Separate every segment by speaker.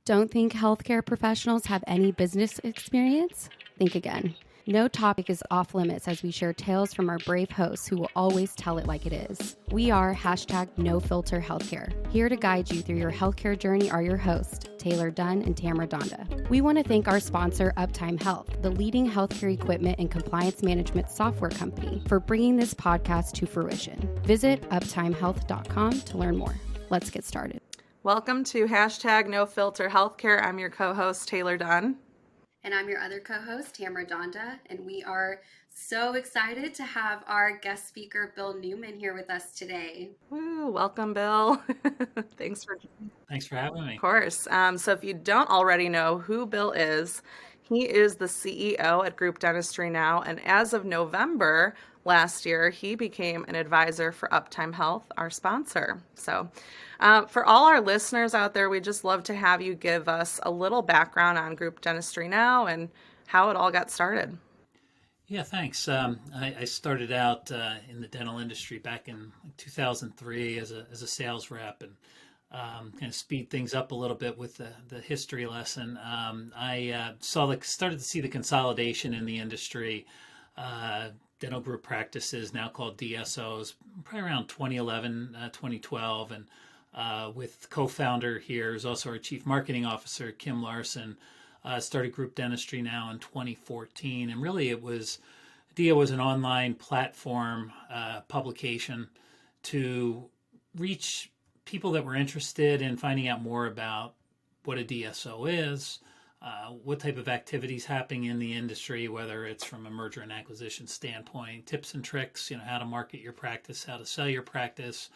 Speaker 1: Don't think healthcare professionals have any business experience? Think again. No topic is off limits as we share tales from our brave hosts who will always tell it like it is. We are #NoFilterHealthcare. Here to guide you through your healthcare journey are your hosts, Taylor Dunn and Tamara Dhanda. We want to thank our sponsor, Uptime Health, the leading healthcare equipment and compliance management software company, for bringing this podcast to fruition. Visit uptimehealth.com to learn more. Let's get started.
Speaker 2: Welcome to #NoFilterHealthcare. I'm your co-host, Taylor Dunn.
Speaker 1: And I'm your other co-host, Tamara Dhanda, and we are so excited to have our guest speaker, Bill Neumann, here with us today.
Speaker 2: Woo, welcome, Bill. Thanks for
Speaker 3: having me.
Speaker 2: Of course. So if you don't already know who Bill is, he is the CEO at Group Dentistry now, and as of November last year, he became an advisor for Uptime Health, our sponsor. So for all our listeners out there, we'd just love to have you give us a little background on Group Dentistry now and how it all got started.
Speaker 3: Yeah, thanks. I started out in the dental industry back in 2003 as a sales rep, and kind of speed things up a little bit with the history lesson. I started to see the consolidation in the industry. Dental group practices, now called DSOs, probably around 2011, 2012, and with co-founder here is also our chief marketing officer, Kim Larson. Started Group Dentistry now in 2014, and really DIA was an online platform publication to reach people that were interested in finding out more about what a DSO is, what type of activities happening in the industry, whether it's from a merger and acquisition standpoint, tips and tricks, how to market your practice, how to sell your practice.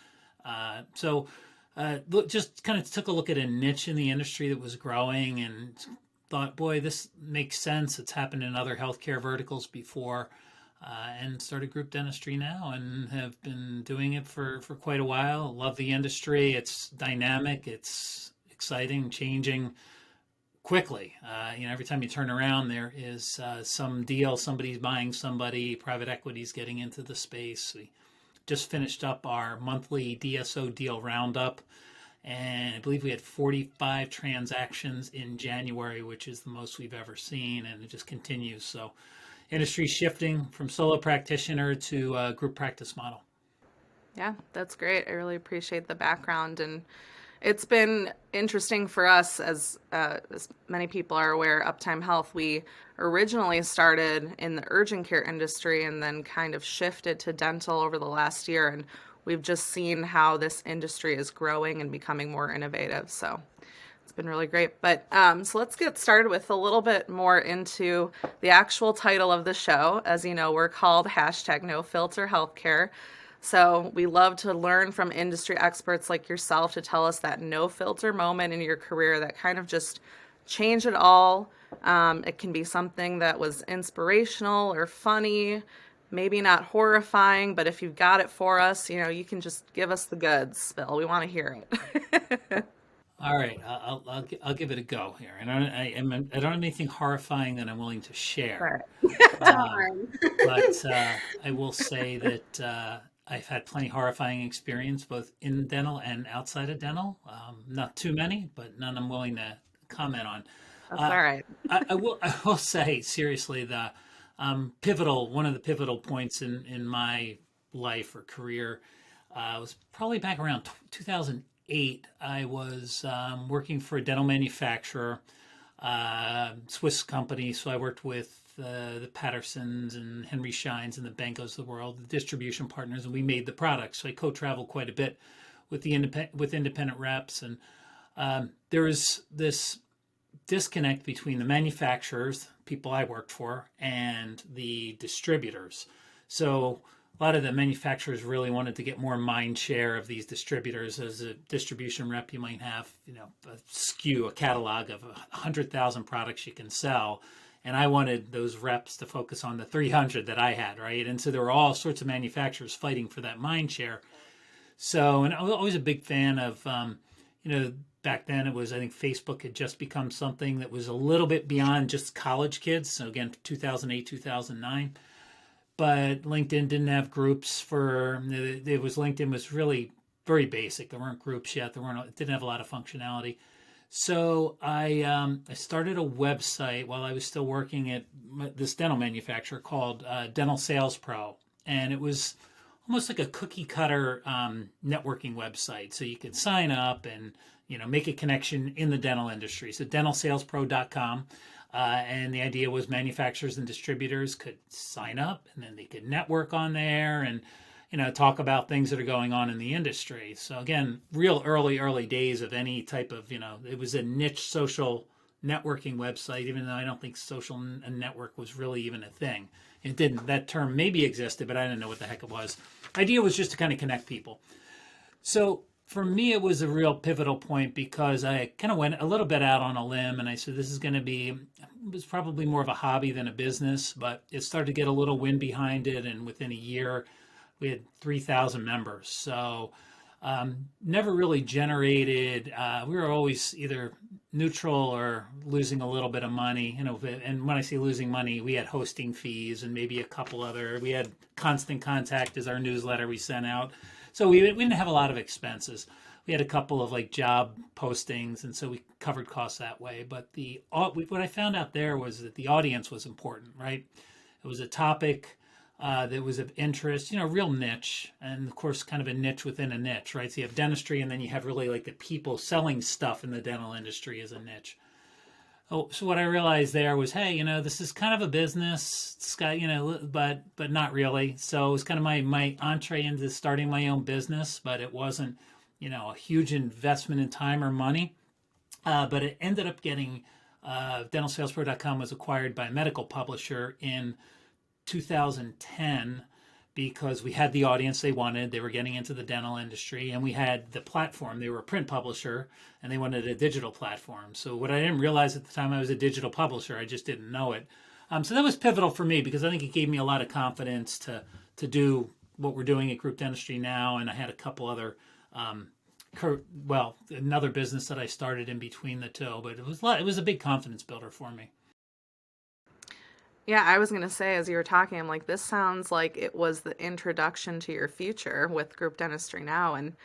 Speaker 3: Just kind of took a look at a niche in the industry that was growing and thought, boy, this makes sense. It's happened in other healthcare verticals before, and started Group Dentistry now and have been doing it for quite a while. Love the industry. It's dynamic. It's exciting, changing quickly. Every time you turn around, there is some deal. Somebody's buying somebody. Private equity's getting into the space. We just finished up our monthly DSO deal roundup, and I believe we had 45 transactions in January, which is the most we've ever seen, and it just continues. So industry shifting from solo practitioner to group practice model.
Speaker 2: Yeah, that's great. I really appreciate the background, and it's been interesting for us, as many people are aware, Uptime Health, we originally started in the urgent care industry and then kind of shifted to dental over the last year. And we've just seen how this industry is growing and becoming more innovative. So it's been really great. But so let's get started with a little bit more into the actual title of the show. As you know, we're called #NoFilterHealthcare. So we love to learn from industry experts like yourself to tell us that no filter moment in your career that kind of just changed it all. It can be something that was inspirational or funny, maybe not horrifying, but if you've got it for us, you can just give us the goods, Bill. We want to hear it.
Speaker 3: All right, I'll give it a go here. And I don't have anything horrifying that I'm willing to share. But I will say that I've had plenty of horrifying experience both in dental and outside of dental. Not too many, but none I'm willing to comment on.
Speaker 2: That's all right.
Speaker 3: I will say seriously, the one of the pivotal points in my life or career was probably back around 2008. I was working for a dental manufacturer, Swiss company. So I worked with the Pattersons and Henry Scheins and the Bankos of the world, the distribution partners, and we made the products. So I co-traveled quite a bit with independent reps, and there was this disconnect between the manufacturers, people I worked for, and the distributors. So a lot of the manufacturers really wanted to get more mind share of these distributors. As a distribution rep, you might have, a catalog of 100,000 products you can sell. And I wanted those reps to focus on the 300 that I had, right? And so there were all sorts of manufacturers fighting for that mind share. So, and I was always a big fan of, back then it was, I think Facebook had just become something that was a little bit beyond just college kids. So again, 2008, 2009. But LinkedIn didn't have groups LinkedIn was really very basic. There weren't groups yet. It didn't have a lot of functionality. So I started a website while I was still working at this dental manufacturer called Dental Sales Pro, and it was almost like a cookie cutter networking website. So you could sign up and make a connection in the dental industry. So dentalsalespro.com. And the idea was manufacturers and distributors could sign up and then they could network on there and talk about things that are going on in the industry. So again, real early days of any type of, it was a niche social networking website, even though I don't think social network was really even a thing. It didn't, that term maybe existed, but I didn't know what the heck it was. Idea was just to kind of connect people. So for me, it was a real pivotal point because I kind of went a little bit out on a limb and I said, this is going to be, it was probably more of a hobby than a business, but it started to get a little wind behind it. And within a year, we had 3,000 members. So never really generated, we were always either neutral or losing a little bit of money. And when I say losing money, we had hosting fees and maybe a couple other, we had Constant Contact as our newsletter we sent out. So we didn't have a lot of expenses. We had a couple of like job postings, and so we covered costs that way. But what I found out there was that the audience was important, right? It was a topic that was of interest, real niche, and of course, kind of a niche within a niche, right? So you have dentistry, and then you have really like the people selling stuff in the dental industry as a niche. Oh, so what I realized there was, hey, this is kind of a business, but not really. So it was kind of my entree into starting my own business, but it wasn't, a huge investment in time or money. But it ended up getting, dentalsalespro.com was acquired by a medical publisher in 2010 because we had the audience they wanted. They were getting into the dental industry, and we had the platform. They were a print publisher, and they wanted a digital platform. So what I didn't realize at the time, I was a digital publisher. I just didn't know it. So that was pivotal for me because I think it gave me a lot of confidence to do what we're doing at Group Dentistry now. And I had a couple other, another business that I started in between the two. But it was a big confidence builder for me.
Speaker 2: Yeah, I was going to say, as you were talking, I'm like, this sounds like it was the introduction to your future with Group Dentistry now and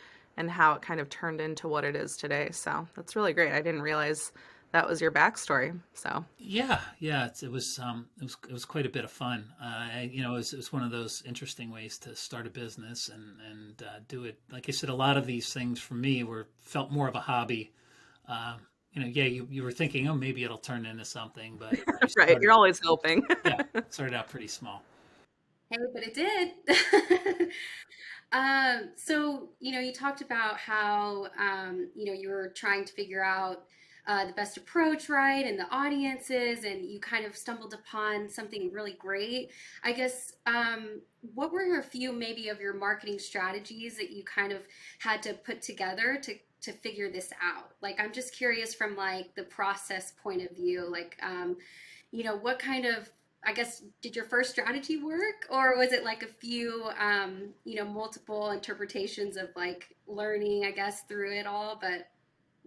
Speaker 2: how it kind of turned into what it is today. So that's really great. I didn't realize that was your backstory. So
Speaker 3: yeah, it was quite a bit of fun. It was one of those interesting ways to start a business and do it. Like I said, a lot of these things for me felt more of a hobby. You were thinking, oh, maybe it'll turn into something, but
Speaker 2: right, you're always hoping.
Speaker 3: Yeah, started out pretty small.
Speaker 1: Hey, but it did. So, you talked about how, you were trying to figure out the best approach, right? And the audiences, and you kind of stumbled upon something really great. I guess, what were a few maybe of your marketing strategies that you kind of had to put together to figure this out? Like, I'm just curious from like the process point of view, like, what kind of, I guess, did your first strategy work, or was it like a few, multiple interpretations of like learning, I guess, through it all? But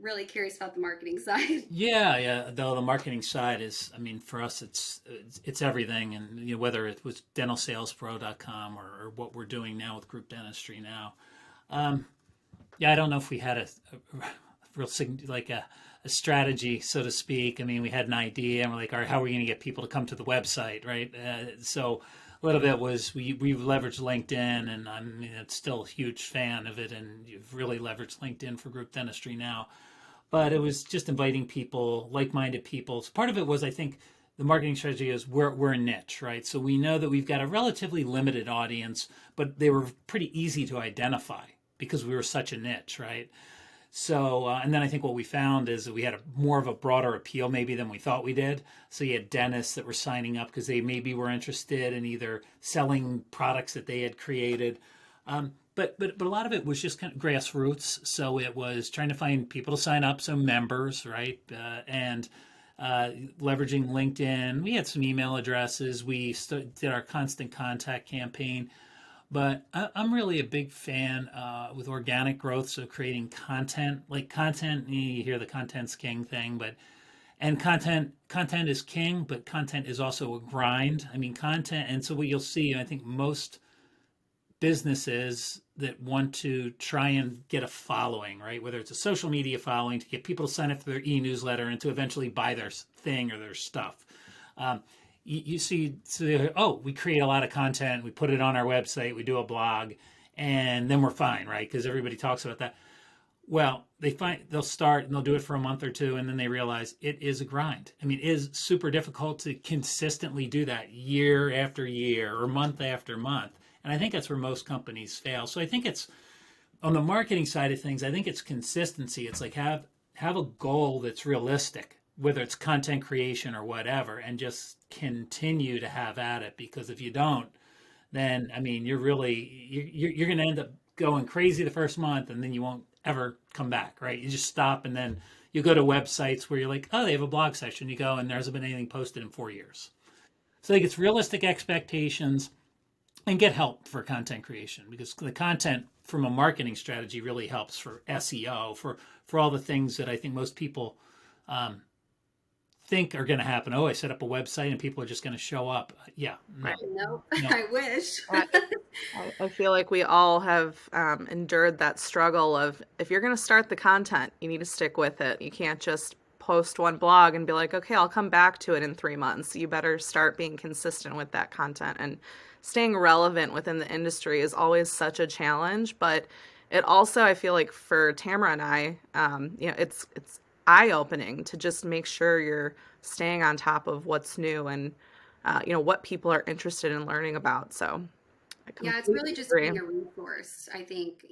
Speaker 1: really curious about the marketing side.
Speaker 3: Yeah. Though the marketing side is, for us, it's everything, and whether it was dentalsalespro.com or what we're doing now with Group Dentistry now. I don't know if we had a real like a strategy, so to speak. We had an idea, and we're like, all right, how are we going to get people to come to the website, right? So a little bit was we leveraged LinkedIn, and I'm still a huge fan of it, and you've really leveraged LinkedIn for Group Dentistry now. But it was just inviting people, like-minded people. So part of it was, I think, the marketing strategy is we're a niche, right? So we know that we've got a relatively limited audience, but they were pretty easy to identify because we were such a niche, right? So, and then I think what we found is that we had more of a broader appeal maybe than we thought we did. So you had dentists that were signing up because they maybe were interested in either selling products that they had created. But a lot of it was just kind of grassroots. So it was trying to find people to sign up, so members, right? And leveraging LinkedIn. We had some email addresses. We did our Constant Contact campaign. But I'm really a big fan with organic growth, so creating content. Like content, you hear the content's king thing, and content is king, but content is also a grind. Content, and so what you'll see, I think most businesses that want to try and get a following, right? Whether it's a social media following to get people to sign up for their e-newsletter and to eventually buy their thing or their stuff. You see, so, oh, we create a lot of content, we put it on our website, we do a blog, and then we're fine, right? Because everybody talks about that. Well, they'll start and they'll do it for a month or two, and then they realize it is a grind. I mean, it is super difficult to consistently do that year after year or month after month. And I think that's where most companies fail. So I think it's on the marketing side of things, I think it's consistency. It's like have a goal that's realistic, whether it's content creation or whatever, and just continue to have at it. Because if you don't, then I mean, you're going to end up going crazy the first month, and then you won't ever come back, right? You just stop, and then you go to websites where you're like, oh, they have a blog session. You go, and there hasn't been anything posted in 4 years. So I think it's realistic expectations and get help for content creation, because the content from a marketing strategy really helps for SEO, for all the things that I think most people think are going to happen. Oh, I set up a website and people are just going to show up. Yeah.
Speaker 1: No. I wish.
Speaker 2: I feel like we all have endured that struggle of, if you're going to start the content, you need to stick with it. You can't just post one blog and be like, okay, I'll come back to it in 3 months. You better start being consistent with that content, and staying relevant within the industry is always such a challenge. But it also, I feel like for Tamara and I, it's eye-opening to just make sure you're staying on top of what's new and what people are interested in learning about. So
Speaker 1: yeah, it's really just being a resource, I think,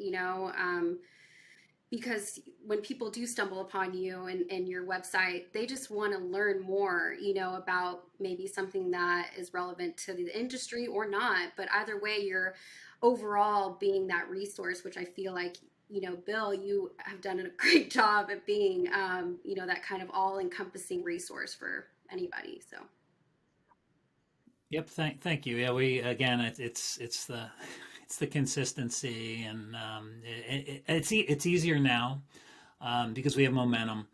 Speaker 1: because when people do stumble upon you and your website, they just want to learn more, about maybe something that is relevant to the industry or not. But either way, you're overall being that resource, which I feel like, Bill, you have done a great job at being, that kind of all-encompassing resource for anybody. So.
Speaker 3: Yep. Thank you. Yeah. It's the consistency, and it's easier now because we have momentum.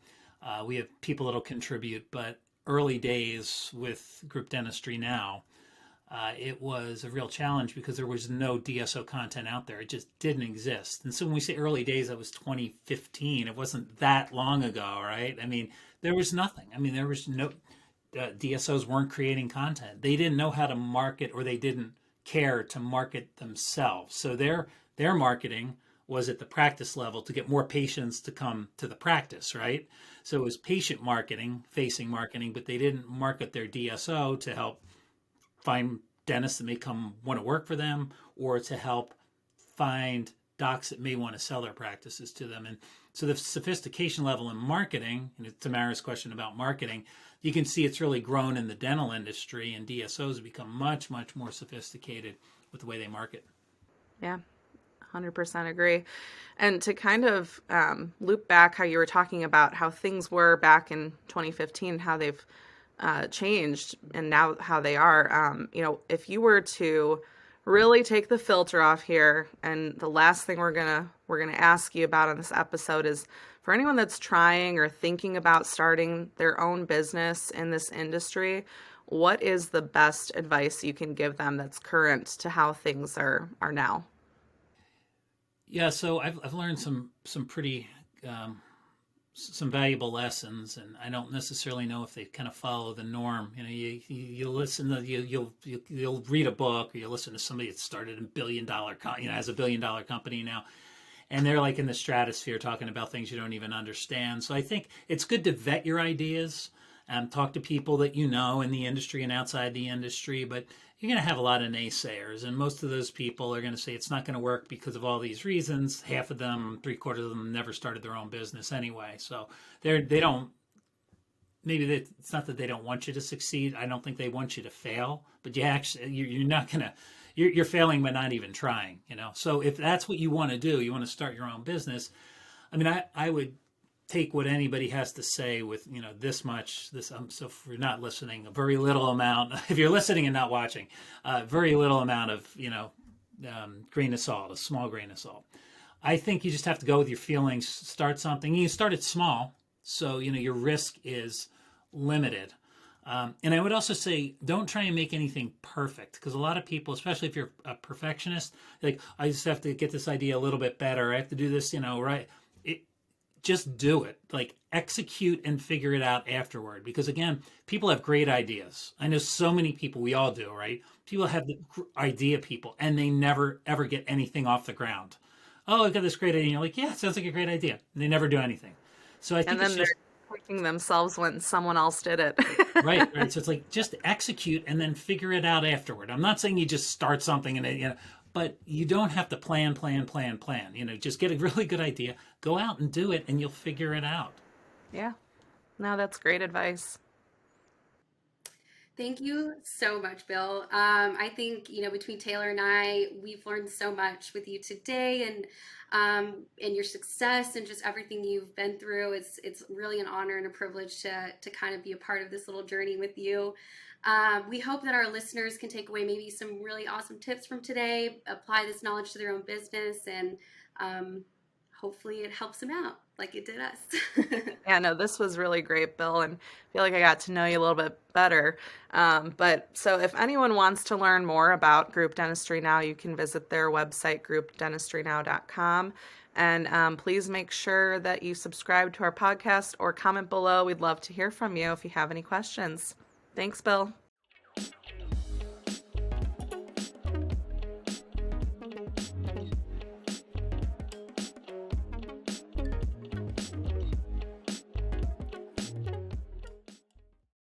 Speaker 3: We have people that'll contribute, but early days with group dentistry now, it was a real challenge because there was no DSO content out there. It just didn't exist. And so when we say early days, that was 2015. It wasn't that long ago, right? I mean, there was nothing. I mean, there was no DSOs weren't creating content. They didn't know how to market, or they didn't care to market themselves. So their marketing was at the practice level to get more patients to come to the practice, right? So it was patient marketing, facing marketing, but they didn't market their DSO to help find dentists that may want to work for them, or to help find docs that may want to sell their practices to them. And so the sophistication level in marketing, and Tamara's question about marketing, you can see it's really grown in the dental industry, and DSOs have become much, much more sophisticated with the way they market.
Speaker 2: Yeah, 100% agree. And to kind of loop back how you were talking about how things were back in 2015, how they've changed, and now how they are, if you were to really take the filter off here, and the last thing we're gonna ask you about on this episode is, for anyone that's trying or thinking about starting their own business in this industry, what is the best advice you can give them that's current to how things are now?
Speaker 3: Yeah, so I've learned some pretty some valuable lessons, and I don't necessarily know if they kind of follow the norm. You listen to you'll read a book, or you listen to somebody that started a has $1 billion company now, and they're like in the stratosphere talking about things you don't even understand. So I think it's good to vet your ideas, talk to people that in the industry and outside the industry, but you're going to have a lot of naysayers, and most of those people are going to say it's not going to work because of all these reasons. Half of them, 3/4 of them, never started their own business anyway. So they don't. Maybe it's not that they don't want you to succeed. I don't think they want you to fail, but you're not going to. You're failing by not even trying. So if that's what you want to do, you want to start your own business. I mean, I would take what anybody has to say with this much. So if you're not listening, a very little amount. If you're listening and not watching, very little amount of grain of salt, a small grain of salt. I think you just have to go with your feelings. Start something. You start it small, so your risk is limited. And I would also say, don't try and make anything perfect, because a lot of people, especially if you're a perfectionist, like, I just have to get this idea a little bit better. I have to do this, right. Just do it. Like, execute and figure it out afterward. Because again, people have great ideas. I know so many people, we all do, right? People have the idea people, and they never, ever get anything off the ground. Oh, I got this great idea. And you're like, yeah, it sounds like a great idea. And they never do anything. So I think
Speaker 2: And then
Speaker 3: it's
Speaker 2: they're
Speaker 3: just,
Speaker 2: kicking themselves when someone else did it.
Speaker 3: right. So it's like, just execute and then figure it out afterward. I'm not saying you just start something and but you don't have to plan. Just get a really good idea, go out and do it, and you'll figure it out.
Speaker 2: Yeah. No, that's great advice.
Speaker 1: Thank you so much, Bill. I think, between Taylor and I, we've learned so much with you today, and your success and just everything you've been through. It's really an honor and a privilege to kind of be a part of this little journey with you. We hope that our listeners can take away maybe some really awesome tips from today, apply this knowledge to their own business, and hopefully it helps them out like it did us.
Speaker 2: Yeah, no, this was really great, Bill, and I feel like I got to know you a little bit better. But so if anyone wants to learn more about Group Dentistry Now, you can visit their website, groupdentistrynow.com. And please make sure that you subscribe to our podcast or comment below. We'd love to hear from you if you have any questions. Thanks, Bill.